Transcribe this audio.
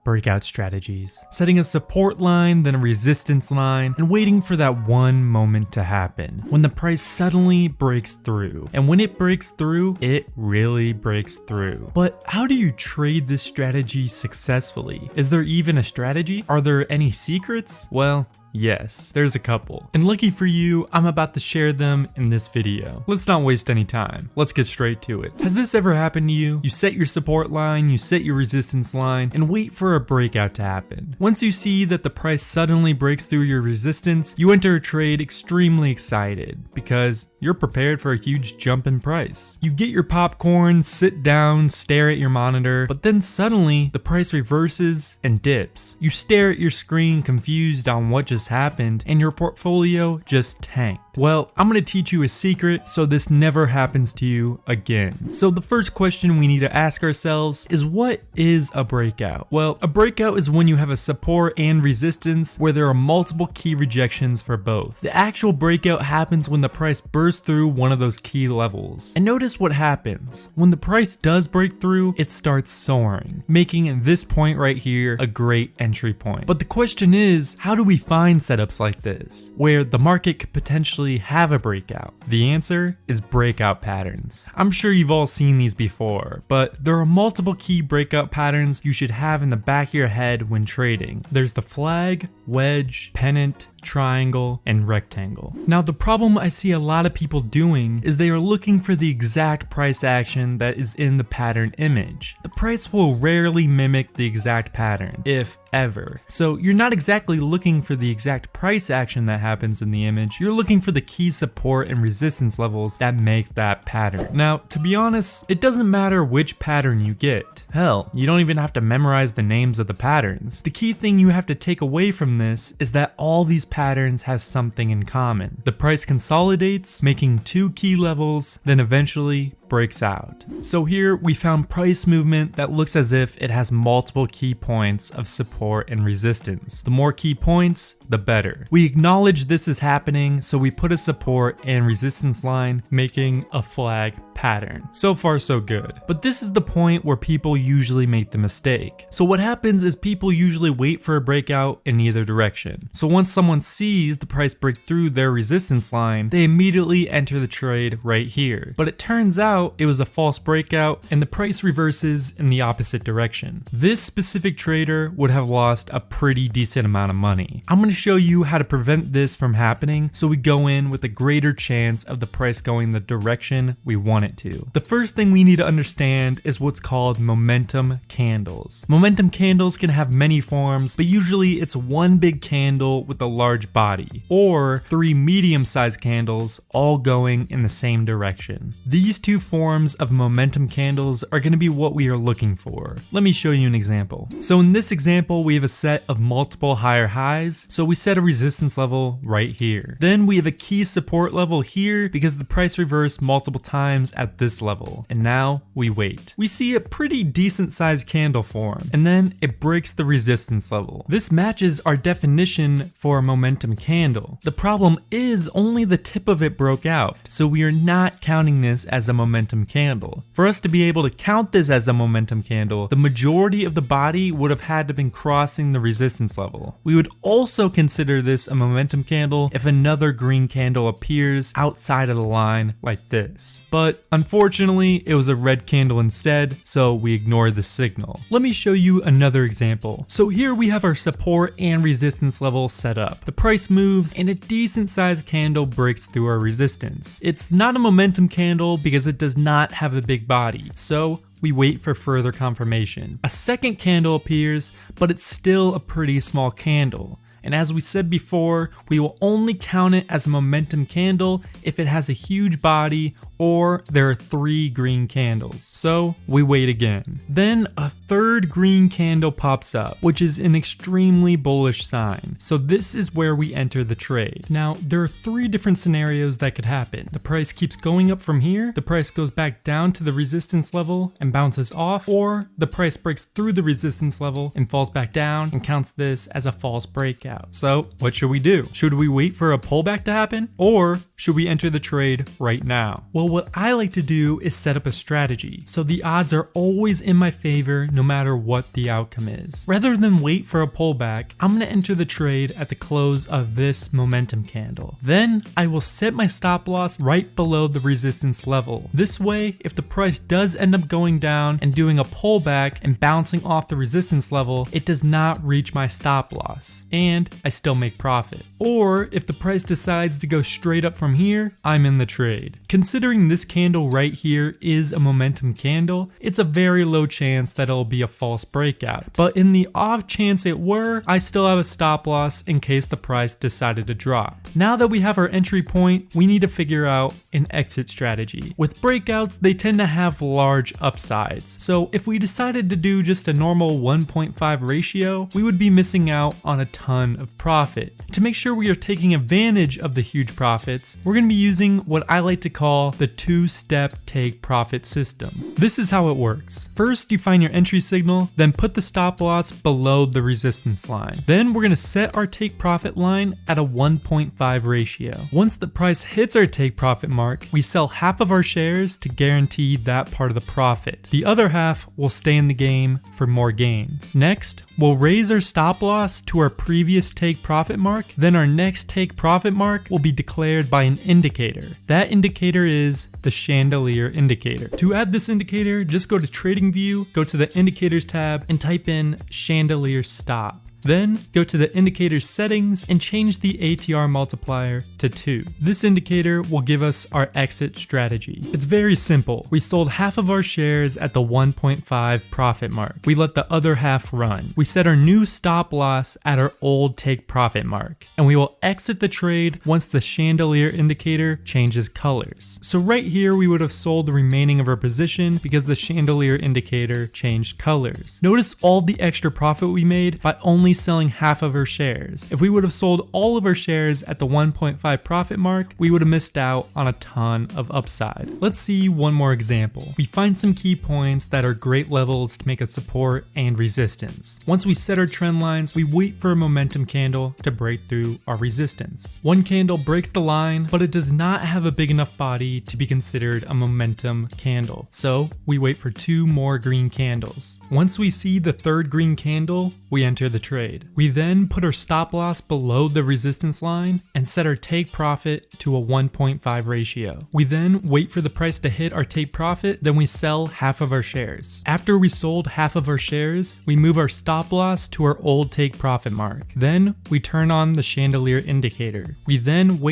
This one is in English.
Breakout strategies. Setting a support line, then a resistance line, and waiting for that one moment to happen, when the price suddenly breaks through. And when it breaks through, it really breaks through. But how do you trade this strategy successfully? Is there even a strategy? Are there any secrets? Well, yes, there's a couple. And lucky for you, I'm about to share them in this video. Let's not waste any time. Let's get straight to it. Has this ever happened to you? You set your support line, you set your resistance line, and wait for a breakout to happen. Once you see that the price suddenly breaks through your resistance, you enter a trade extremely excited because you're prepared for a huge jump in price. You get your popcorn, sit down, stare at your monitor, but then suddenly the price reverses and dips. You stare at your screen confused on what just happened, and your portfolio just tanked. Well, I'm going to teach you a secret so this never happens to you again. So the first question we need to ask ourselves is, what is a breakout? Well, a breakout is when you have a support and resistance where there are multiple key rejections for both. The actual breakout happens when the price bursts through one of those key levels. And notice what happens. When the price does break through, it starts soaring, making this point right here a great entry point. But the question is, how do we find setups like this, where the market could potentially have a breakout? The answer is breakout patterns. I'm sure you've all seen these before, but there are multiple key breakout patterns you should have in the back of your head when trading. There's the flag, wedge, pennant, triangle, and rectangle. Now, the problem I see a lot of people doing is they are looking for the exact price action that is in the pattern image. The price will rarely mimic the exact pattern, if ever. So you're not exactly looking for the exact price action that happens in the image, you're looking for the key support and resistance levels that make that pattern. Now, to be honest, it doesn't matter which pattern you get. Hell, you don't even have to memorize the names of the patterns. The key thing you have to take away from this is that all these patterns have something in common. The price consolidates, making two key levels, then eventually breaks out. So here we found price movement that looks as if it has multiple key points of support and resistance. The more key points, the better. We acknowledge this is happening, so we put a support and resistance line, making a flag pattern. So far so good. But this is the point where people usually make the mistake. So what happens is people usually wait for a breakout in either direction. So once someone sees the price break through their resistance line, they immediately enter the trade right here. But it turns out it was a false breakout and the price reverses in the opposite direction. This specific trader would have lost a pretty decent amount of money. I'm going to show you how to prevent this from happening so we go in with a greater chance of the price going the direction we want it to. The first thing we need to understand is what's called momentum candles. Momentum candles can have many forms, but usually it's one big candle with a large body, or three medium-sized candles all going in the same direction. These two forms of momentum candles are going to be what we are looking for. Let me show you an example. So in this example, we have a set of multiple higher highs, so we set a resistance level right here. Then we have a key support level here because the price reversed multiple times at this level, and now we wait. We see a pretty decent sized candle form, and then it breaks the resistance level. This matches our definition for a momentum candle. The problem is only the tip of it broke out, so we are not counting this as a momentum candle. For us to be able to count this as a momentum candle, the majority of the body would have had to have been crossing the resistance level. We would also consider this a momentum candle if another green candle appears outside of the line like this. But unfortunately, it was a red candle instead, so we ignore the signal. Let me show you another example. So here we have our support and resistance level set up. The price moves and a decent sized candle breaks through our resistance. It's not a momentum candle because it does not have a big body, so we wait for further confirmation. A second candle appears, but it's still a pretty small candle. And as we said before, we will only count it as a momentum candle if it has a huge body or there are 3 green candles. So we wait again. Then a third green candle pops up, which is an extremely bullish sign. So this is where we enter the trade. Now, there are 3 different scenarios that could happen. The price keeps going up from here, the price goes back down to the resistance level and bounces off, or the price breaks through the resistance level and falls back down and counts this as a false breakout. breakout. So what should we do? Should we wait for a pullback to happen, or should we enter the trade right now? Well, what I like to do is set up a strategy so the odds are always in my favor no matter what the outcome is. Rather than wait for a pullback, I'm going to enter the trade at the close of this momentum candle. Then I will set my stop loss right below the resistance level. This way, if the price does end up going down and doing a pullback and bouncing off the resistance level, it does not reach my stop loss and I still make profit. Or if the price decides to go straight up from here, I'm in the trade. Considering this candle right here is a momentum candle, it's a very low chance that it'll be a false breakout. But in the off chance it were, I still have a stop loss in case the price decided to drop. Now that we have our entry point, we need to figure out an exit strategy. With breakouts, they tend to have large upsides. So if we decided to do just a normal 1.5 ratio, we would be missing out on a ton of profit. To make sure we are taking advantage of the huge profits, we're going to be using what I like to call the two-step take profit system. This is how it works. First, you find your entry signal, then put the stop loss below the resistance line. Then we're going to set our take profit line at a 1.5 ratio. Once the price hits our take profit mark, we sell half of our shares to guarantee that part of the profit. The other half will stay in the game for more gains. Next, we'll raise our stop loss to our previous take profit mark. Then our next take profit mark will be declared by an indicator. That indicator is the chandelier indicator. To add this indicator, just go to TradingView, go to the indicators tab and type in chandelier stop. Then go to the indicator settings and change the ATR multiplier to 2. This indicator will give us our exit strategy. It's very simple. We sold half of our shares at the 1.5 profit mark. We let the other half run. We set our new stop loss at our old take profit mark, and we will exit the trade once the chandelier indicator changes colors. So right here we would have sold the remaining of our position because the chandelier indicator changed colors. Notice all the extra profit we made by only selling half of our shares. If we would have sold all of our shares at the 1.5 profit mark, we would have missed out on a ton of upside. Let's see one more example. We find some key points that are great levels to make a support and resistance. Once we set our trend lines, we wait for a momentum candle to break through our resistance. One candle breaks the line, but it does not have a big enough body to be considered a momentum candle. So we wait for 2 more green candles. Once we see the 3rd green candle, we enter the trade. We then put our stop loss below the resistance line and set our take profit to a 1.5 ratio. We then wait for the price to hit our take profit, then we sell half of our shares. After we sold half of our shares, we move our stop loss to our old take profit mark. Then we turn on the chandelier indicator. We then wait